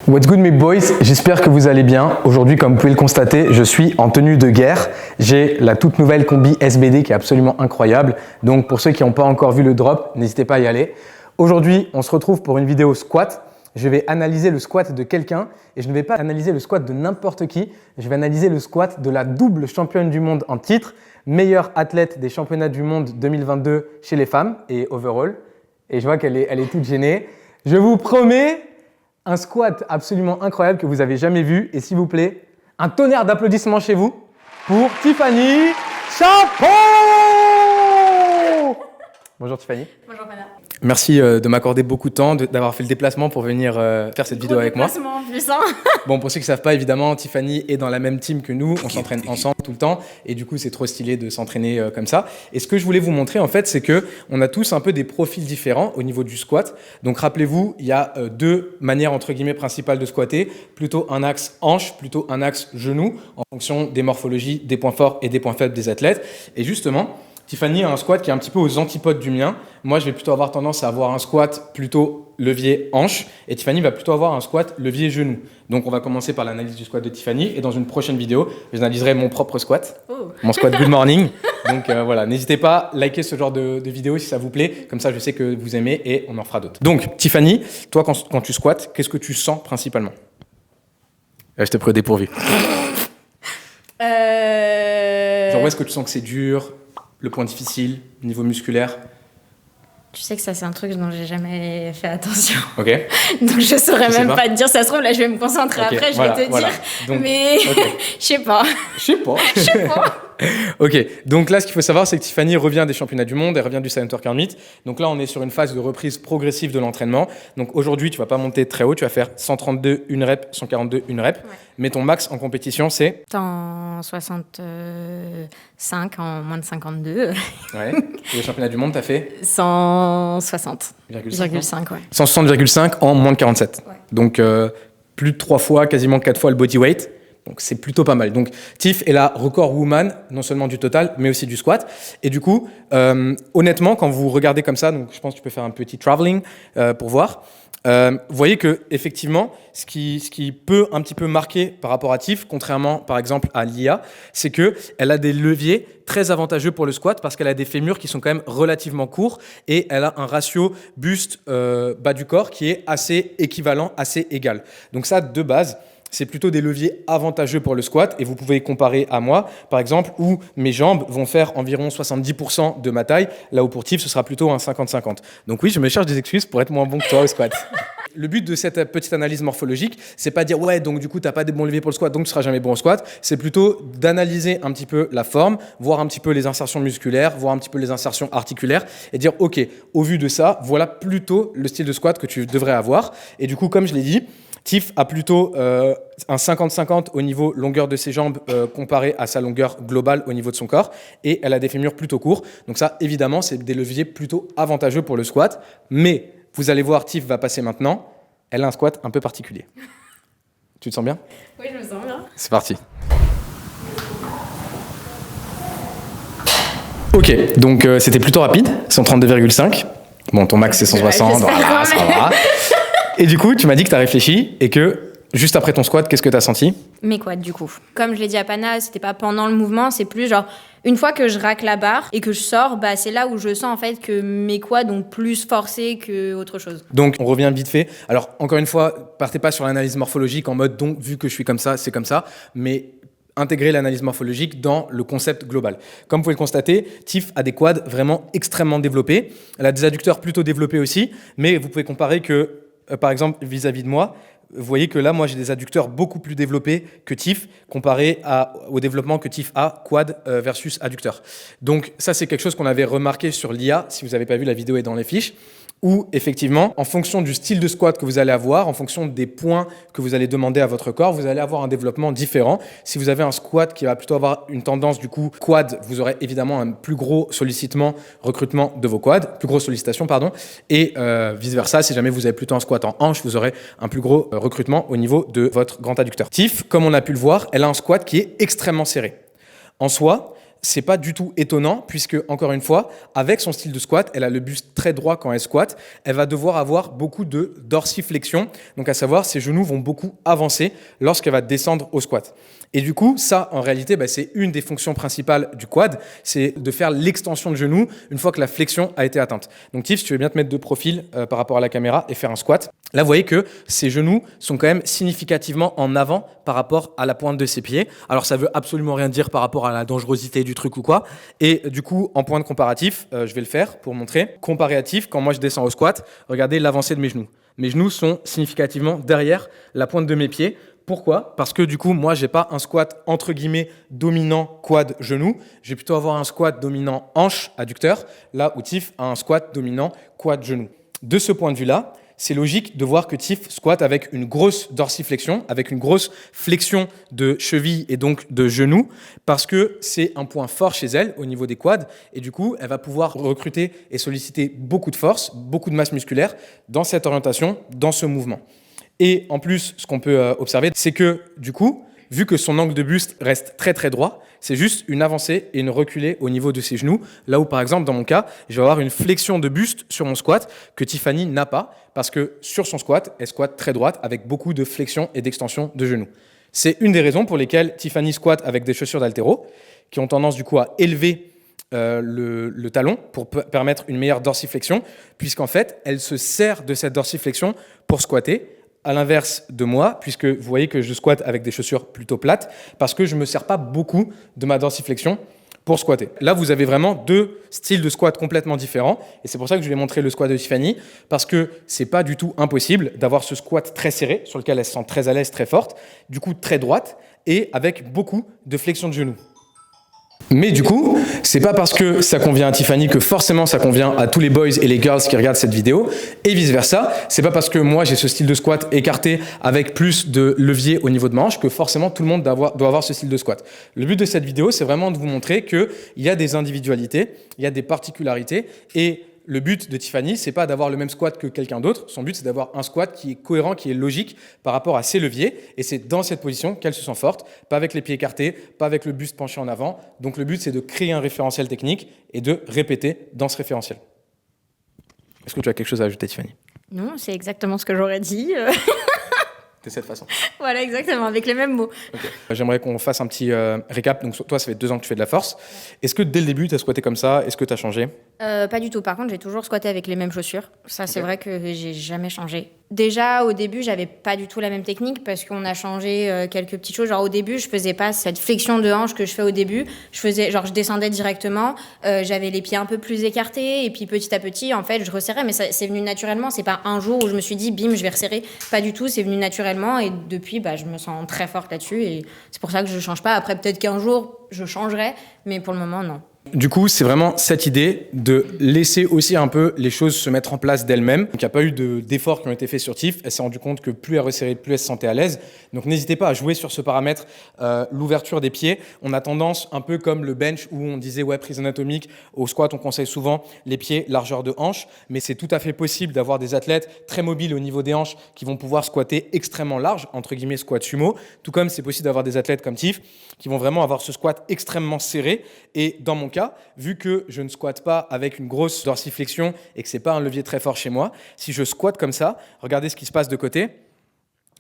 What's good mes boys, j'espère que vous allez bien. Aujourd'hui, comme vous pouvez le constater, je suis en tenue de guerre. J'ai la toute nouvelle combi SBD qui est absolument incroyable. Donc pour ceux qui n'ont pas encore vu le drop, n'hésitez pas à y aller. Aujourd'hui, on se retrouve pour une vidéo squat. Je vais analyser le squat de quelqu'un et je ne vais pas analyser le squat de n'importe qui. Je vais analyser le squat de la double championne du monde en titre, meilleure athlète des championnats du monde 2022 chez les femmes et overall. Et je vois qu'elle est toute gênée. Je vous promets un squat absolument incroyable que vous avez jamais vu. Et s'il vous plaît, un tonnerre d'applaudissements chez vous pour Tiffany Chapeau. Bonjour Tiffany. Bonjour Pana. Merci de m'accorder beaucoup de temps, d'avoir fait le déplacement pour venir faire cette vidéo avec moi. En plus, hein. Bon, pour ceux qui ne savent pas, évidemment, Tiffany est dans la même team que nous. On s'entraîne ensemble tout le temps. Et du coup, c'est trop stylé de s'entraîner comme ça. Et ce que je voulais vous montrer, en fait, c'est qu'on a tous un peu des profils différents au niveau du squat. Donc, rappelez-vous, il y a deux manières, entre guillemets, principales de squatter. Plutôt un axe hanche, plutôt un axe genou, en fonction des morphologies, des points forts et des points faibles des athlètes. Et justement, Tiffany a un squat qui est un petit peu aux antipodes du mien. Moi, je vais plutôt avoir tendance à avoir un squat plutôt levier hanche et Tiffany va plutôt avoir un squat levier genou. Donc, on va commencer par l'analyse du squat de Tiffany et dans une prochaine vidéo, j'analyserai mon propre squat, mon squat good morning. Donc voilà, n'hésitez pas à liker ce genre de vidéo si ça vous plaît. Comme ça, je sais que vous aimez et on en fera d'autres. Donc, Tiffany, toi, quand tu squattes, qu'est-ce que tu sens principalement? Je t'ai pris au dépourvu. Genre, où est-ce que tu sens que c'est dur? Le point difficile, niveau musculaire? Tu sais que ça, c'est un truc dont j'ai jamais fait attention. Ok. Donc, je saurais même pas te dire. Ça se trouve, là, je vais me concentrer après, je vais te dire. Donc, mais je sais pas. Je sais pas. Ok, donc là, ce qu'il faut savoir, c'est que Tiffany revient des championnats du monde, elle revient du Silent Workout Meet. Donc là, on est sur une phase de reprise progressive de l'entraînement. Donc aujourd'hui, tu vas pas monter très haut, tu vas faire 132, une rep, 142, une rep. Ouais. Mais ton max en compétition, c'est 165 en moins de 52. Ouais. Et les championnats du monde, tu as fait 160,5, ouais. 160,5 en moins de 47. Ouais. Donc plus de 3 fois, quasiment 4 fois le body weight. Donc c'est plutôt pas mal. Donc Tiff est la record woman, non seulement du total, mais aussi du squat. Et du coup, honnêtement, quand vous regardez comme ça, donc je pense que tu peux faire un petit traveling pour voir. Vous voyez que effectivement, ce qui peut un petit peu marquer par rapport à Tiff, contrairement par exemple à Lia, c'est que elle a des leviers très avantageux pour le squat parce qu'elle a des fémurs qui sont quand même relativement courts et elle a un ratio buste bas du corps qui est assez équivalent, assez égal. Donc ça, de base, c'est plutôt des leviers avantageux pour le squat et vous pouvez comparer à moi, par exemple, où mes jambes vont faire environ 70% de ma taille, là où pour Tiff, ce sera plutôt un 50-50. Donc oui, je me cherche des excuses pour être moins bon que toi au squat. Le but de cette petite analyse morphologique, c'est pas dire ouais, donc du coup, t'as pas des bons leviers pour le squat, donc tu seras jamais bon au squat. C'est plutôt d'analyser un petit peu la forme, voir un petit peu les insertions musculaires, voir un petit peu les insertions articulaires et dire ok, au vu de ça, voilà plutôt le style de squat que tu devrais avoir. Et du coup, comme je l'ai dit, Tiff a plutôt un 50-50 au niveau longueur de ses jambes comparé à sa longueur globale au niveau de son corps et elle a des fémurs plutôt courts. Donc ça, évidemment, c'est des leviers plutôt avantageux pour le squat. Mais vous allez voir, Tiff va passer maintenant. Elle a un squat un peu particulier. Tu te sens bien? Oui, je me sens bien. C'est parti. Ok, donc c'était plutôt rapide, 132,5. Bon, ton max c'est 160, voilà, ça va. Et du coup, tu m'as dit que tu as réfléchi et que juste après ton squat, qu'est-ce que tu as senti? Mes quads, du coup. Comme je l'ai dit à Pana, c'était pas pendant le mouvement, c'est plus genre une fois que je racle la barre et que je sors, bah c'est là où je sens en fait que mes quads ont plus forcé que autre chose. Donc on revient vite fait. Alors encore une fois, partez pas sur l'analyse morphologique en mode donc vu que je suis comme ça, c'est comme ça, mais intégrer l'analyse morphologique dans le concept global. Comme vous pouvez le constater, Tiff a des quads vraiment extrêmement développés. Elle a des adducteurs plutôt développés aussi, mais vous pouvez comparer que par exemple, vis-à-vis de moi, vous voyez que là, moi, j'ai des adducteurs beaucoup plus développés que Tiff, comparé au développement que Tiff a, quad versus adducteur. Donc ça, c'est quelque chose qu'on avait remarqué sur l'IA, si vous n'avez pas vu, la vidéo est dans les fiches, où effectivement, en fonction du style de squat que vous allez avoir, en fonction des points que vous allez demander à votre corps, vous allez avoir un développement différent. Si vous avez un squat qui va plutôt avoir une tendance du coup quad, vous aurez évidemment un plus gros recrutement de vos quads, plus grosse sollicitation, pardon, et vice versa, si jamais vous avez plutôt un squat en hanche, vous aurez un plus gros recrutement au niveau de votre grand adducteur. Tiff, comme on a pu le voir, elle a un squat qui est extrêmement serré. En soi, c'est pas du tout étonnant puisque, encore une fois, avec son style de squat, elle a le buste très droit quand elle squatte. Elle va devoir avoir beaucoup de dorsiflexion, donc à savoir ses genoux vont beaucoup avancer lorsqu'elle va descendre au squat. Et du coup, ça, en réalité, c'est une des fonctions principales du quad, c'est de faire l'extension de genou une fois que la flexion a été atteinte. Donc Tiff, si tu veux bien te mettre de profil par rapport à la caméra et faire un squat, là, vous voyez que ses genoux sont quand même significativement en avant par rapport à la pointe de ses pieds. Alors, ça veut absolument rien dire par rapport à la dangerosité du truc ou quoi. Et du coup, en point de comparatif, je vais le faire pour montrer. Comparatif, quand moi je descends au squat, regardez l'avancée de mes genoux. Mes genoux sont significativement derrière la pointe de mes pieds. Pourquoi ? Parce que du coup, moi, j'ai pas un squat entre guillemets dominant quad genou. Je vais plutôt avoir un squat dominant hanche adducteur, là où Tiff a un squat dominant quad genou. De ce point de vue-là, c'est logique de voir que Tiff squatte avec une grosse dorsiflexion, avec une grosse flexion de cheville et donc de genou, parce que c'est un point fort chez elle au niveau des quads, et du coup, elle va pouvoir recruter et solliciter beaucoup de force, beaucoup de masse musculaire dans cette orientation, dans ce mouvement. Et en plus, ce qu'on peut observer, c'est que du coup, vu que son angle de buste reste très très droit, c'est juste une avancée et une reculée au niveau de ses genoux. Là où, par exemple, dans mon cas, je vais avoir une flexion de buste sur mon squat que Tiffany n'a pas, parce que sur son squat, elle squatte très droite avec beaucoup de flexion et d'extension de genoux. C'est une des raisons pour lesquelles Tiffany squatte avec des chaussures d'haltéro, qui ont tendance du coup à élever le talon pour permettre une meilleure dorsiflexion, puisqu'en fait, elle se sert de cette dorsiflexion pour squatter. À l'inverse de moi, puisque vous voyez que je squatte avec des chaussures plutôt plates, parce que je ne me sers pas beaucoup de ma dorsiflexion pour squatter. Là, vous avez vraiment deux styles de squat complètement différents, et c'est pour ça que je vais montrer le squat de Tiffany, parce que c'est pas du tout impossible d'avoir ce squat très serré, sur lequel elle se sent très à l'aise, très forte, du coup très droite, et avec beaucoup de flexion de genoux. Mais du coup, c'est pas parce que ça convient à Tiffany que forcément ça convient à tous les boys et les girls qui regardent cette vidéo, et vice versa. C'est pas parce que moi j'ai ce style de squat écarté avec plus de levier au niveau de manche que forcément tout le monde doit avoir ce style de squat. Le but de cette vidéo, c'est vraiment de vous montrer qu'il y a des individualités, il y a des particularités, et le but de Tiffany, c'est pas d'avoir le même squat que quelqu'un d'autre. Son but, c'est d'avoir un squat qui est cohérent, qui est logique par rapport à ses leviers. Et c'est dans cette position qu'elle se sent forte, pas avec les pieds écartés, pas avec le buste penché en avant. Donc le but, c'est de créer un référentiel technique et de répéter dans ce référentiel. Est-ce que tu as quelque chose à ajouter, Tiffany ? Non, c'est exactement ce que j'aurais dit. De cette façon. Voilà, exactement, avec les mêmes mots. Okay. J'aimerais qu'on fasse un petit récap. Donc toi, ça fait 2 ans que tu fais de la force. Est-ce que dès le début, tu as squatté comme ça ? Est-ce que tu as changé ? Pas du tout. Par contre, j'ai toujours squatté avec les mêmes chaussures. Ça, c'est vrai que j'ai jamais changé. Déjà, au début, j'avais pas du tout la même technique parce qu'on a changé quelques petites choses. Genre, au début, je faisais pas cette flexion de hanche que je fais au début. Je descendais directement. J'avais les pieds un peu plus écartés. Et puis, petit à petit, en fait, je resserrais. Mais ça, c'est venu naturellement. C'est pas un jour où je me suis dit, bim, je vais resserrer. Pas du tout. C'est venu naturellement. Et depuis, je me sens très forte là-dessus. Et c'est pour ça que je change pas. Après, peut-être qu'un jour, je changerai. Mais pour le moment, non. Du coup, c'est vraiment cette idée de laisser aussi un peu les choses se mettre en place d'elles-mêmes. Donc, il n'y a pas eu d'efforts qui ont été faits sur Tiff. Elle s'est rendue compte que plus elle resserrait, plus elle se sentait à l'aise. Donc, n'hésitez pas à jouer sur ce paramètre, l'ouverture des pieds. On a tendance, un peu comme le bench où on disait, prise anatomique, au squat, on conseille souvent les pieds largeur de hanche. Mais c'est tout à fait possible d'avoir des athlètes très mobiles au niveau des hanches qui vont pouvoir squatter extrêmement large, entre guillemets squat sumo. Tout comme c'est possible d'avoir des athlètes comme Tiff qui vont vraiment avoir ce squat extrêmement serré. Et dans mon cas, vu que je ne squatte pas avec une grosse dorsiflexion et que c'est pas un levier très fort chez moi, si je squatte comme ça, regardez ce qui se passe de côté.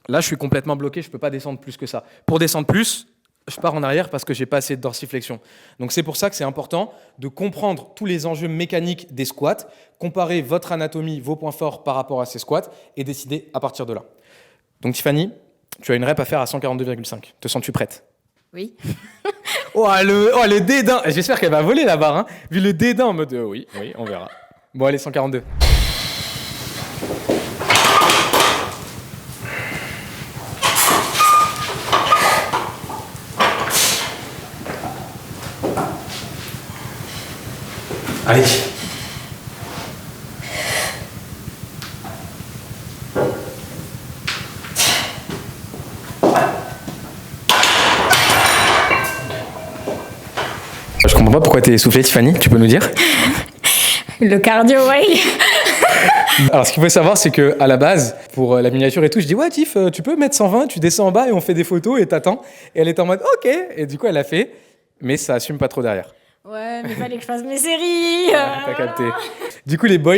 Là, je suis complètement bloqué, je peux pas descendre plus que ça. Pour descendre plus, je pars en arrière parce que j'ai pas assez de dorsiflexion. Donc c'est pour ça que c'est important de comprendre tous les enjeux mécaniques des squats, comparer votre anatomie, vos points forts par rapport à ces squats et décider à partir de là. Donc Tiffany, tu as une rep à faire à 142,5. Te sens-tu prête ? Oui. le dédain. J'espère qu'elle va voler la barre, hein. Vu le dédain en mode oui, on verra. Bon, allez, 142. Allez. Je comprends pas pourquoi t'es essoufflée, Tiffany, tu peux nous dire ? Le cardio, oui. Alors, ce qu'il faut savoir, c'est qu'à la base, pour la miniature et tout, je dis « Ouais, Tiff, tu peux mettre 120, tu descends en bas et on fait des photos et t'attends. » Et elle est en mode « Ok ». Et du coup, elle a fait mais ça assume pas trop derrière. Ouais, mais fallait que je fasse mes séries. T'as capté. Du coup, les boys,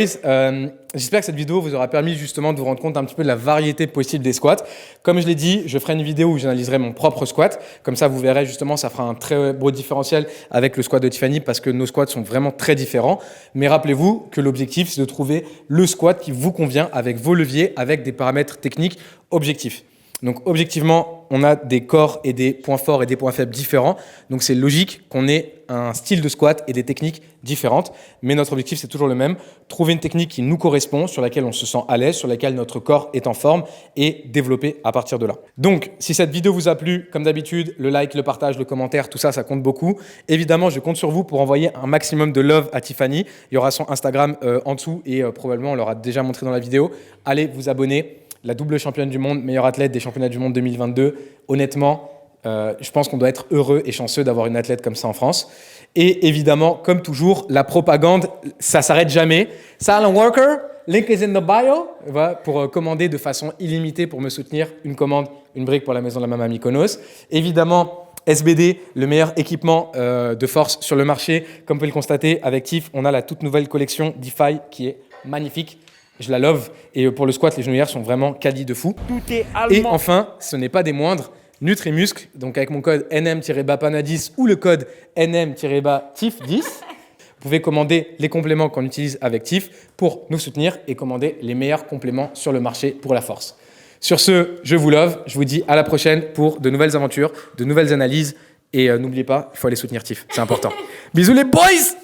j'espère que cette vidéo vous aura permis justement de vous rendre compte un petit peu de la variété possible des squats. Comme je l'ai dit, je ferai une vidéo où j'analyserai mon propre squat. Comme ça, vous verrez justement, ça fera un très beau différentiel avec le squat de Tiffany parce que nos squats sont vraiment très différents. Mais rappelez-vous que l'objectif, c'est de trouver le squat qui vous convient avec vos leviers, avec des paramètres techniques objectifs. Donc objectivement, on a des corps et des points forts et des points faibles différents. Donc c'est logique qu'on ait un style de squat et des techniques différentes. Mais notre objectif, c'est toujours le même. Trouver une technique qui nous correspond, sur laquelle on se sent à l'aise, sur laquelle notre corps est en forme et développer à partir de là. Donc si cette vidéo vous a plu, comme d'habitude, le like, le partage, le commentaire, tout ça, ça compte beaucoup. Évidemment, je compte sur vous pour envoyer un maximum de love à Tiffany. Il y aura son Instagram en dessous et probablement on l'aura déjà montré dans la vidéo. Allez vous abonner. La double championne du monde, meilleure athlète des championnats du monde 2022. Honnêtement, je pense qu'on doit être heureux et chanceux d'avoir une athlète comme ça en France. Et évidemment, comme toujours, la propagande, ça s'arrête jamais. Silent Worker, link is in the bio. Voilà, pour commander de façon illimitée pour me soutenir, une commande, une brique pour la maison de la maman Mykonos. Évidemment, SBD, le meilleur équipement de force sur le marché. Comme vous pouvez le constater, avec Tiff, on a la toute nouvelle collection DeFi qui est magnifique. Je la love. Et pour le squat, les genouillères sont vraiment quali de fou. Tout est allemand. Et enfin, ce n'est pas des moindres, Nutrimuscle. Donc avec mon code NM-PANA10 ou le code NM-TIF10, vous pouvez commander les compléments qu'on utilise avec Tiff pour nous soutenir et commander les meilleurs compléments sur le marché pour la force. Sur ce, je vous love. Je vous dis à la prochaine pour de nouvelles aventures, de nouvelles analyses. Et n'oubliez pas, il faut aller soutenir Tiff. C'est important. Bisous les boys!